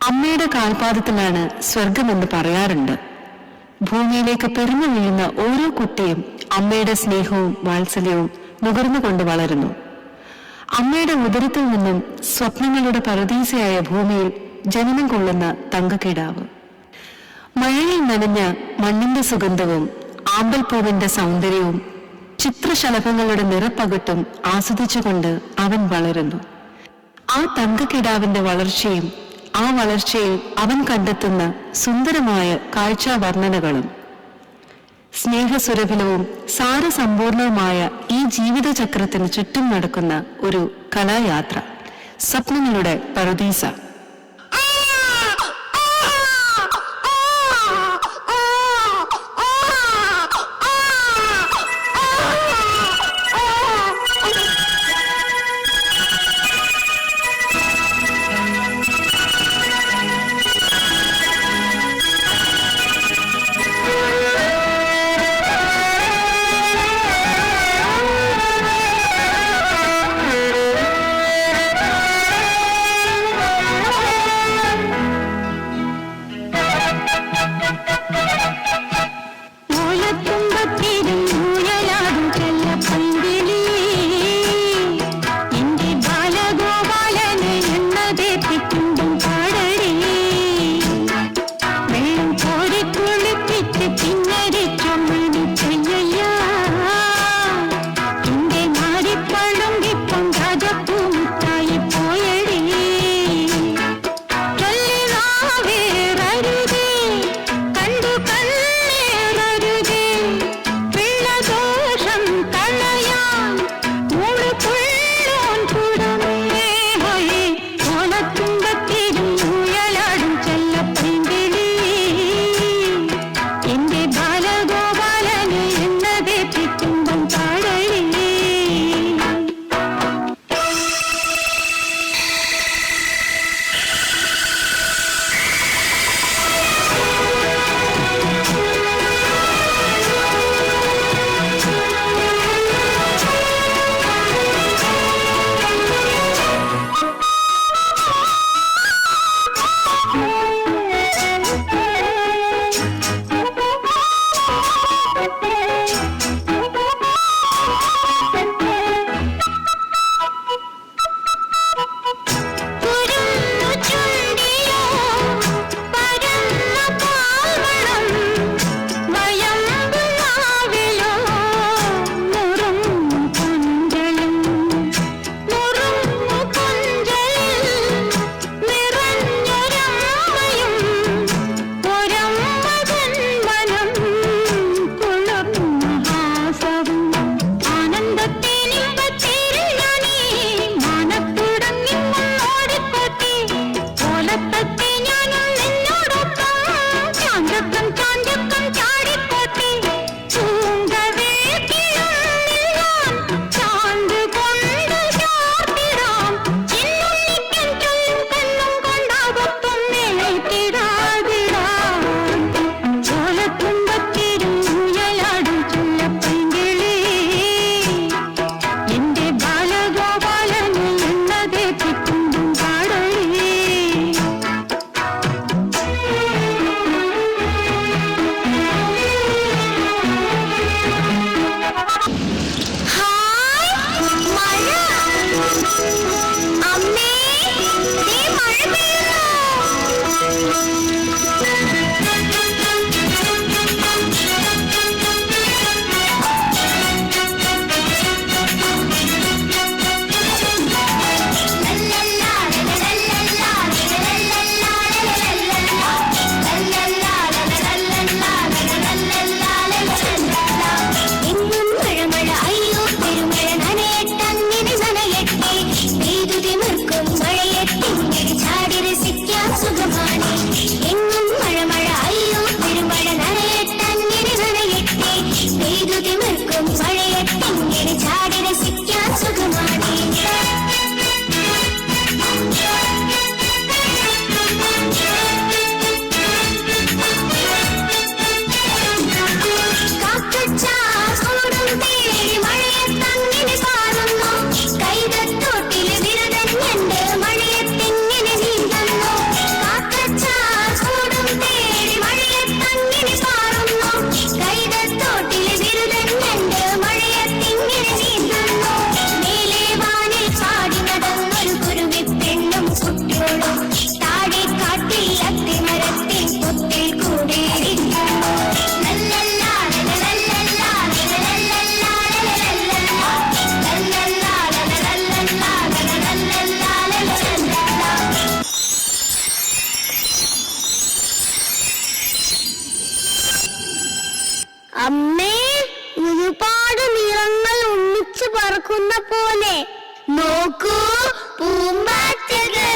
അമ്മയുടെ കാൽപാദത്തിലാണ് സ്വർഗമെന്ന് പറയാറുണ്ട്. ഭൂമിയിലേക്ക് പിറന്നു വീഴുന്ന ഓരോ കുട്ടിയും അമ്മയുടെ സ്നേഹവും വാത്സല്യവും നുകർന്നുകൊണ്ട് വളരുന്നു. അമ്മയുടെ ഉദരത്തിൽ നിന്നും സ്വപ്നങ്ങളുടെ പരദീസയായ ഭൂമിയിൽ ജനനം കൊള്ളുന്ന തങ്കക്കിടാവ്. മഴയിൽ നനഞ്ഞ മണ്ണിന്റെ സുഗന്ധവും ആമ്പൽപ്പൂവിന്റെ സൗന്ദര്യവും ചിത്രശലഭങ്ങളുടെ നിറപ്പകട്ടും ആസ്വദിച്ചുകൊണ്ട് അവൻ വളരുന്നു. ആ തങ്കക്കിടാവിന്റെ വളർച്ചയും ആ വളർച്ചയിൽ അവൻ കണ്ടെത്തുന്ന സുന്ദരമായ കാഴ്ചാവർണ്ണനകളും സ്നേഹസുരഭിലവും സാരസമ്പൂർണവുമായ ഈ ജീവിതചക്രത്തിന് ചുറ്റും നടക്കുന്ന ഒരു കലായാത്ര, സ്വപ്നങ്ങളുടെ പറുദീസ. അമ്മേ, ഒരുപാട് നിറങ്ങൾ ഒന്നിച്ചു പറക്കുന്ന പോലെ. നോക്കൂ, പൂമ്പാറ്റകൾ.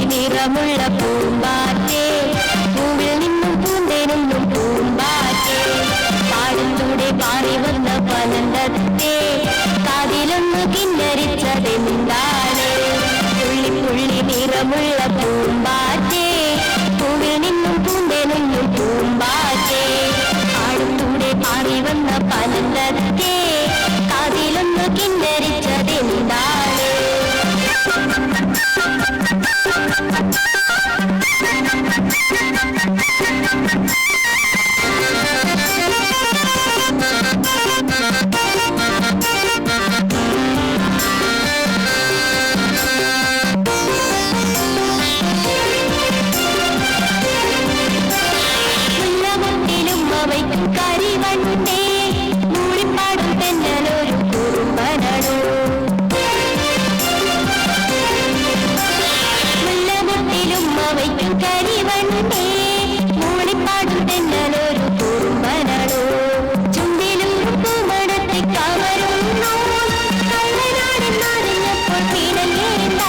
നിറമുള്ള പൂമ്പാറ്റേ, പൂവിൽ നിന്നും പൂന്തേനൊന്നും പൂമ്പാറ്റേ, പാടത്തൂടെ പാറി വന്ന പനന്തത്തേ, കാതിലൊന്നു കിന്നരിച്ചതെന്താണ്? പുള്ളി പുള്ളി നിറമുള്ള പൂമ്പാറ്റേ, പൂവിൽ നിന്നും പൂന്തേനൊന്നും പൂമ്പാറ്റേ, പാടത്തൂടെ പാറി വന്ന പനന്തത്തേ, കാതിലൊന്നു കിന്നരിച്ചതെന്താണ്? മുല്ലമുട്ടിലും അവയ്ക്കും കരിവണ്ടേ, മൂളിപ്പാടും തെന്നലൊരു കുറുമ്പനടോ. മുല്ലമുട്ടിലും അവയ്ക്കും കരിവണ്ടേ, മൂളിപ്പാടും തെന്നലൊരു കുറുമ്പനടോ. ചുണ്ടിലും പൂമണത്തെ കവരുന്നു, കള്ളനാടെന്നറിഞ്ഞപ്പോൾ പിണങ്ങേണ്ട,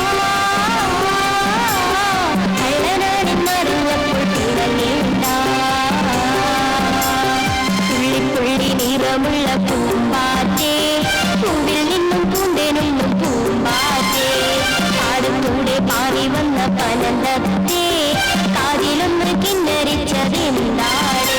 കള്ളനാടെന്നറിഞ്ഞപ്പോൾ പിണങ്ങേണ്ട. പുള്ളി പുള്ളി നിറമുള്ള പൂമ്പാറ്റേ, പൂവിൽ നിന്നും പൂന്തേനൊന്നും പൂമ്പാറ്റേ, പാടത്തൂടെ പാറി വന്ന പനന്തത്തേ, കാതിലൊന്ന് കിന്നരിച്ചതെന്താണ്?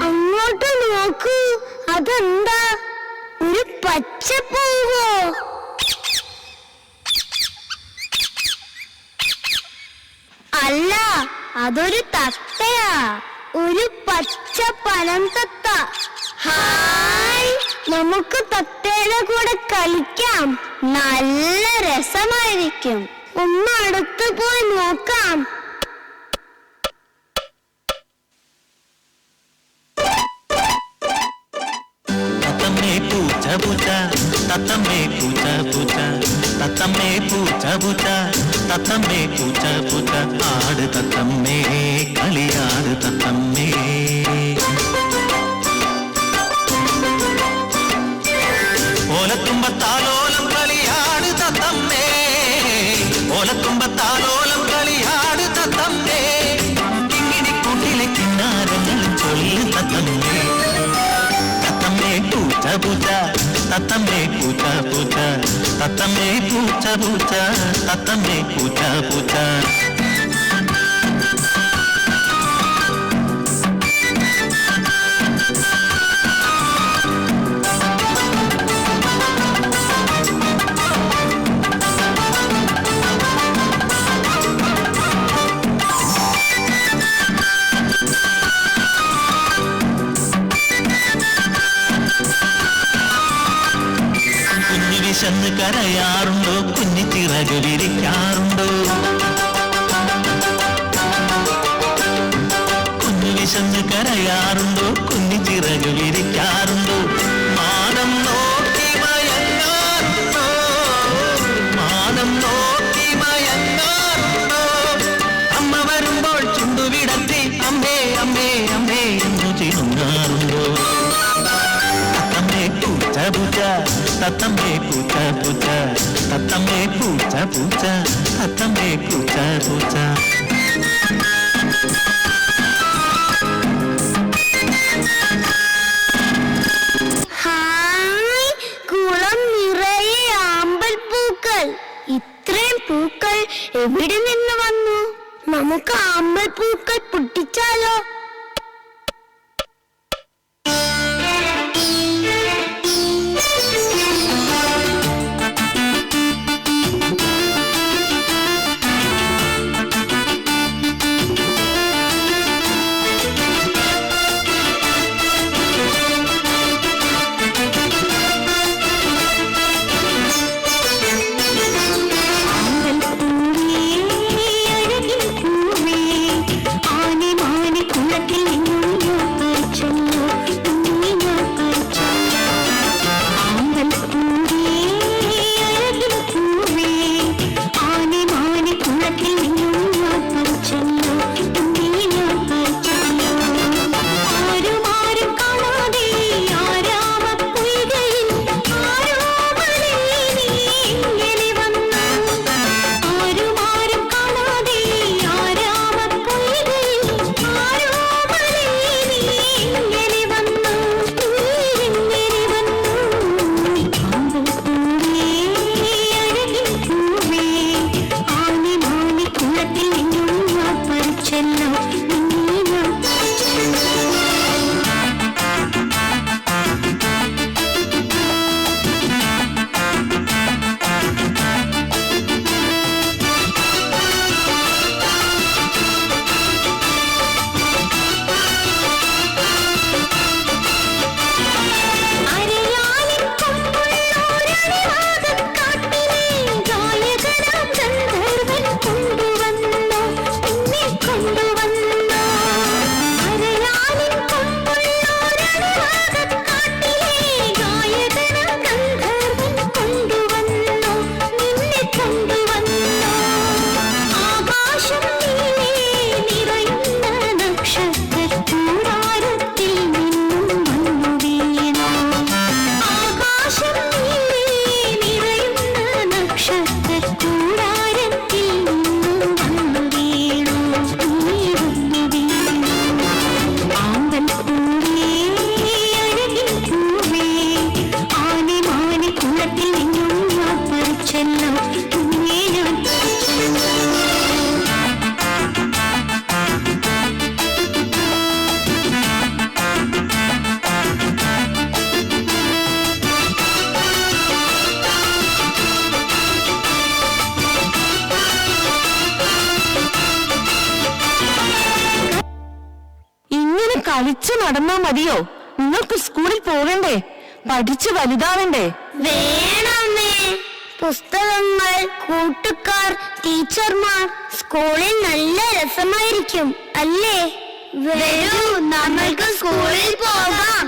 അങ്ങോട്ട് നോക്കൂ, അതെന്താ? ഒരു പച്ചപ്പൂവോ? അല്ല, അതൊരു തത്തയാ. ഒരു പച്ച പനന്തത്ത. ഹായ്, നമുക്ക് തത്തയുടെ കൂടെ കളിക്കാം. നല്ല രസമായിരിക്കും. ഒന്ന് അടുത്ത് പോയി നോക്കാം. തത്തമ്മേ പൂച്ച പൂച്ച, തത്തമ്മേ പൂച്ച പൂച്ച, തത്തമ്മേ പൂച്ച പൂച്ച, തത്തമ്മേ പൂച്ച പൂച്ച, ആട് തത്തമ്മേ, കളിയാട് തത്തമ്മേ. ഓലത്തുമ്പത്താലോലം കളിയാട് തത്തമ്മേ, ഓലത്തുമ്പത്താലോലം കളിയാട് തത്തമ്മേ, കിങ്ങിണിക്കൂട്ടിലെ കിന്നാരങ്ങൾ ചൊല്ലു തത്തമ്മേ. തത്തമ്മേ പൂച്ച പൂച്ച, തത്തമ്മേ പൂച്ച പൂച്ച, തത്തമ്മേ പൂച്ച പൂച്ച, തത്തമ്മേ പൂച്ച പൂച്ച. കുഞ്ഞു വിശന്ന് കരയാറുണ്ടോ, കുഞ്ഞു ചിറക് വിരിക്കാറുണ്ടോ? കുഞ്ഞു വിശന്ന് കരയാറുണ്ടോ, കുഞ്ഞു ചിറക് വിരിക്കാറുണ്ടോ? മാനം നോക്കി മയങ്ങാറുണ്ടോ, മാനം നോക്കി മയങ്ങാറുണ്ടോ? അമ്മ വരുമ്പോൾ ചുണ്ടുവിടത്തി അമ്മേ അമ്മേ അമ്മേ എന്നു ചിരുങ്ങാറുണ്ടോ? തത്തമ്മേ പൂച്ച പൂച്ച, തത്തമ്മേ പൂച്ച പൂച്ച, തത്തമ്മേ പൂച്ച പൂച്ച, തത്തമ്മേ പൂച്ച പൂച്ച. ഹായ്, കുളം നിറയെ ആമ്പൽപ്പൂക്കൾ. ഇത്രയും പൂക്കൾ എവിടെ നിന്ന് വന്നു? നമുക്ക് ആമ്പൽപ്പൂക്കൾ പൊട്ടിച്ചാലോ? വലിച്ചു നടന്നാ മതിയോ? നിങ്ങൾക്ക് സ്കൂളിൽ പോകണ്ടേ? പഠിച്ചു വലുതാവണ്ടേ? വേണമേ. പുസ്തകങ്ങൾ, കൂട്ടുകാർ, ടീച്ചർമാർ, സ്കൂളിൽ നല്ല രസമായിരിക്കും അല്ലേ? വരൂ, നമ്മൾക്ക് സ്കൂളിൽ പോകാം.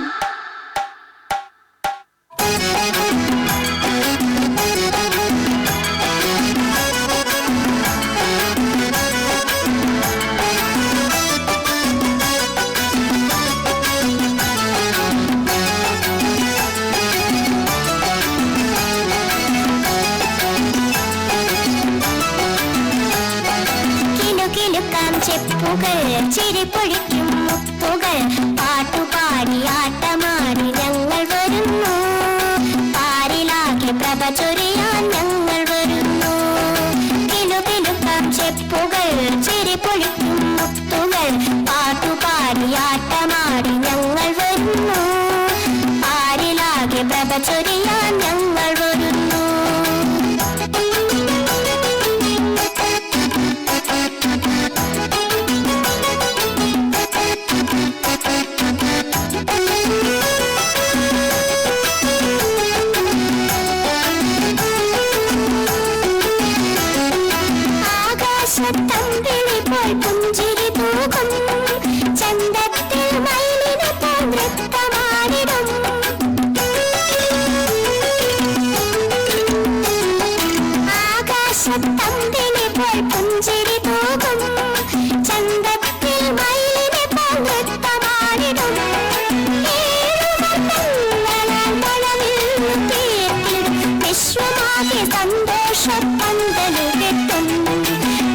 ചെപ്പുകൾ, ചിരിപ്പൊഴിക്കും മുത്തുകൾ, പാട്ടുപാടി ആട്ടമാടി ഞങ്ങൾ വരുന്നു. പാരിലാകെ പ്രഭ ചൊരിയാൻ ഞങ്ങൾ വരുന്നു. കിലുകിലുക്കാം ചെപ്പുകൾ, ചിരിപ്പൊഴിക്കും മുത്തുകൾ, പാട്ടുപാടി ആട്ടമാടി ഞങ്ങൾ വരുന്നു. പാരിലാകെ പ്രഭ ചൊരിയാൻ ഞങ്ങൾ വരുന്നു. ആകാശത്തമ്പിളി പോൽ പുഞ്ചിരി തൂകും, ചന്തത്തിൽ മയിലിനെ പോൽ നൃത്തമാടിടും. ആകാശത്തമ്പിളി പോൽ പുഞ്ചിരി തൂകും, ചന്തത്തിൽ മയിലിനെ പോൽ നൃത്തമാടിടും. വിശ്വമാകെ സന്തോഷ പന്തലു കെട്ടും.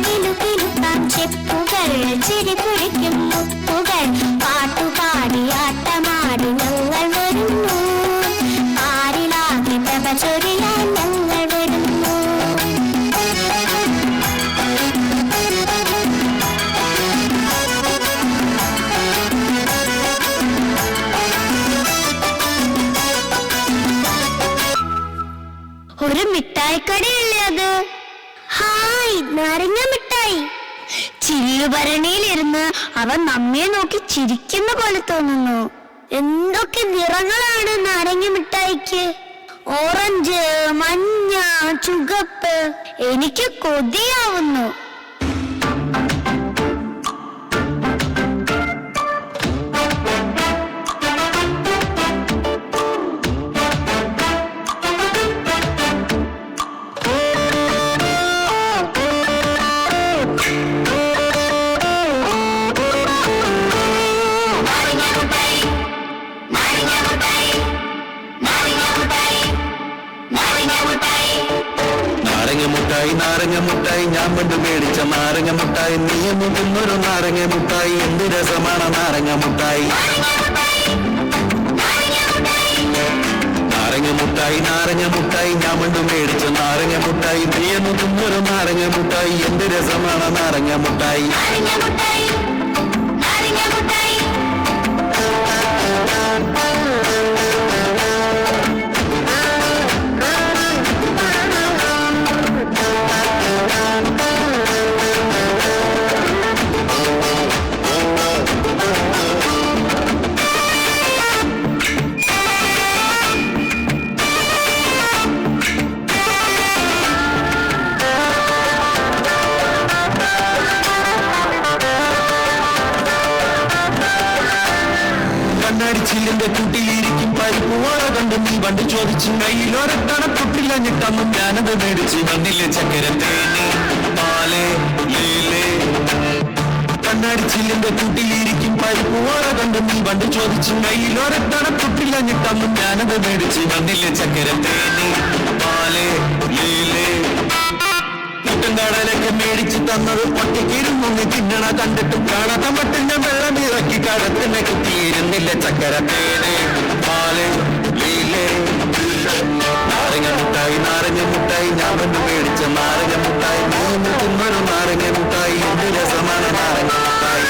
കിലുകിലുക്കാം ചെപ്പുകൾ, ചിരിപ്പൊഴിക്കും മുത്തുകൾ, പാട്ടുപാടി ആട്ടമാടി ഞങ്ങൾ വരുന്നു. ആരിലാകെ പ്രഭ ചൊരിയാൻ ഞങ്ങൾ വരുന്നു. ഒരു മിഠായിക്കടയല്ലേ അത്? ഹായ്, നാരങ്ങ മിഠായി. ചില്ലുഭരണിയിലിരുന്ന് അവൻ നമ്മെ നോക്കി ചിരിക്കുന്ന പോലെ തോന്നുന്നു. എന്തൊക്കെ നിറങ്ങളാണ് നാരങ്ങ മിഠായിക്ക്! ഓറഞ്ച്, മഞ്ഞ, ചുവപ്പ്. എനിക്ക് കൊതിയാവുന്നു. നാരങ്ങ മുട്ടായി, ഞാൻ പണ്ട് മേടിച്ച നാരങ്ങ മുട്ടായി, നീ എന്ന് തിന്നൊരു നാരങ്ങ മുട്ടായി, എന്ത് രസമാണ് നാരങ്ങ മുട്ടായി. നാരങ്ങ മുട്ടായി, ഞാൻ പണ്ട് മേടിച്ച നാരങ്ങ മുട്ടായി, നീ എന്ന് തിന്നൊരു നാരങ്ങ മുട്ടായി, എന്ത് രസമാണ് നാരങ്ങ മുട്ടായി. ചില്ലിന്റെ കുട്ടിയിലിരിക്കും പരിപ്പുവാഴ കണ്ട് നീ പണ്ട് ചോദിച്ചു, കയ്യിലൊരട്ടണ കുട്ടില്ലഞ്ഞിട്ടന്നും ഞാനത് മേടിച്ച് വന്നില്ലേ ചക്കര തേന് പാല് ലീലേ. കണ്ണാടി ചില്ലിന്റെ കുട്ടിയിലിരിക്കും പരിപ്പുവാഴ കണ്ട് നീ പണ്ട് ചോദിച്ചു, കയ്യിലൊരട്ടണ കുട്ടില്ലഞ്ഞിട്ടന്നും ഞാനത് മേടിച്ച് വന്നില്ലേ ചക്കര തേന് പാല് ലീലേ. കടലൊക്കെ മേടിച്ച് തന്നത് ഒറ്റക്കിരുന്നു നീ തിന്നണ കണ്ടിട്ടും കാണാത്ത മട്ടിന്റെ വെള്ളം ഇറക്കി കടത്തിനെ കുത്തിയിരുന്നില്ല ചക്കര തേന് പാല് ലീലേ. നാരങ്ങ മുട്ടായി, ഞാൻ വന്ന് മേടിച്ച നാരങ്ങ മുട്ടായി, മൂന്ന് തിന്നൊരു നാരങ്ങ മുട്ടായി, എന്ത് രസമാണ് നാരങ്ങ മുട്ടായി.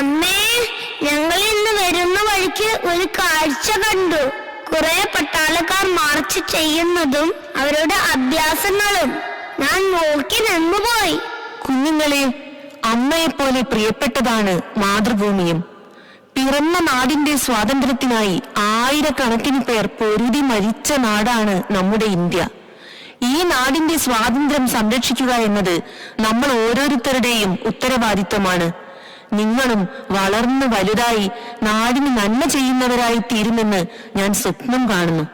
അമ്മേ, ഞങ്ങൾ ഇന്ന് വരുന്ന വഴിക്ക് ഒരു കാഴ്ച കണ്ടു. കുറെ പട്ടാളക്കാർ മാർച്ച് ചെയ്യുന്നതും അവരുടെ അഭ്യാസങ്ങളും ഞാൻ നോക്കി നിന്നുപോയി. കുഞ്ഞുങ്ങളെ, അമ്മയെപ്പോലെ പ്രിയപ്പെട്ടതാണ് മാതൃഭൂമിയും. പിറന്ന നാടിന്റെ സ്വാതന്ത്ര്യത്തിനായി ആയിരക്കണക്കിന് പേർ പൊരുതി മരിച്ച നാടാണ് നമ്മുടെ ഇന്ത്യ. ഈ നാടിന്റെ സ്വാതന്ത്ര്യം സംരക്ഷിക്കുക എന്നത് നമ്മൾ ഓരോരുത്തരുടെയും ഉത്തരവാദിത്വമാണ്. നിങ്ങളും വളർന്നു വലുതായി നാടിന് നന്മ ചെയ്യുന്നവരായി തീരുമെന്ന് ഞാൻ സ്വപ്നം കാണുന്നു.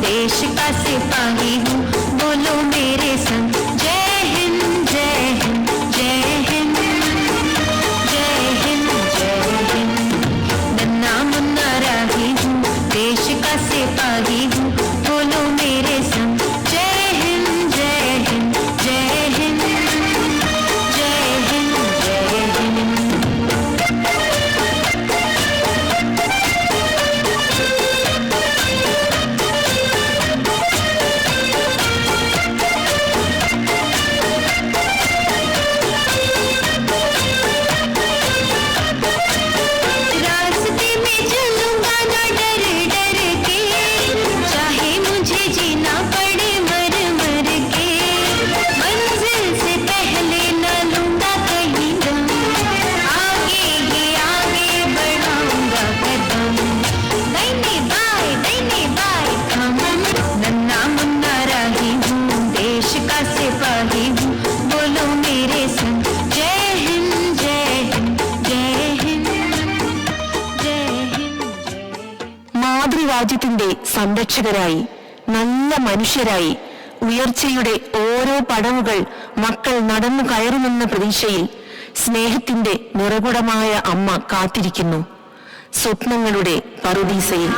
देश का सिपाही हूँ, बोलो मेरे संग जय हिंद जय हिंद जय हिंद जय हिंद जय हिंद। नन्ना मुन्ना राही हूँ, देश का सिपाही हूँ, बोलो मेरे संग जय हिंद जय हिंद जय हिंद जय हिंद जय हिंद। മാതൃരാജ്യത്തിന്റെ സംരക്ഷകരായി, നല്ല മനുഷ്യരായി ഉയർച്ചയുടെ ഓരോ പടവുകൾ മക്കൾ നടന്നു കയറുമെന്ന പ്രതീക്ഷയിൽ സ്നേഹത്തിന്റെ നിറകുടമായ അമ്മ കാത്തിരിക്കുന്നു സ്വപ്നങ്ങളുടെ പറുദീസയിൽ.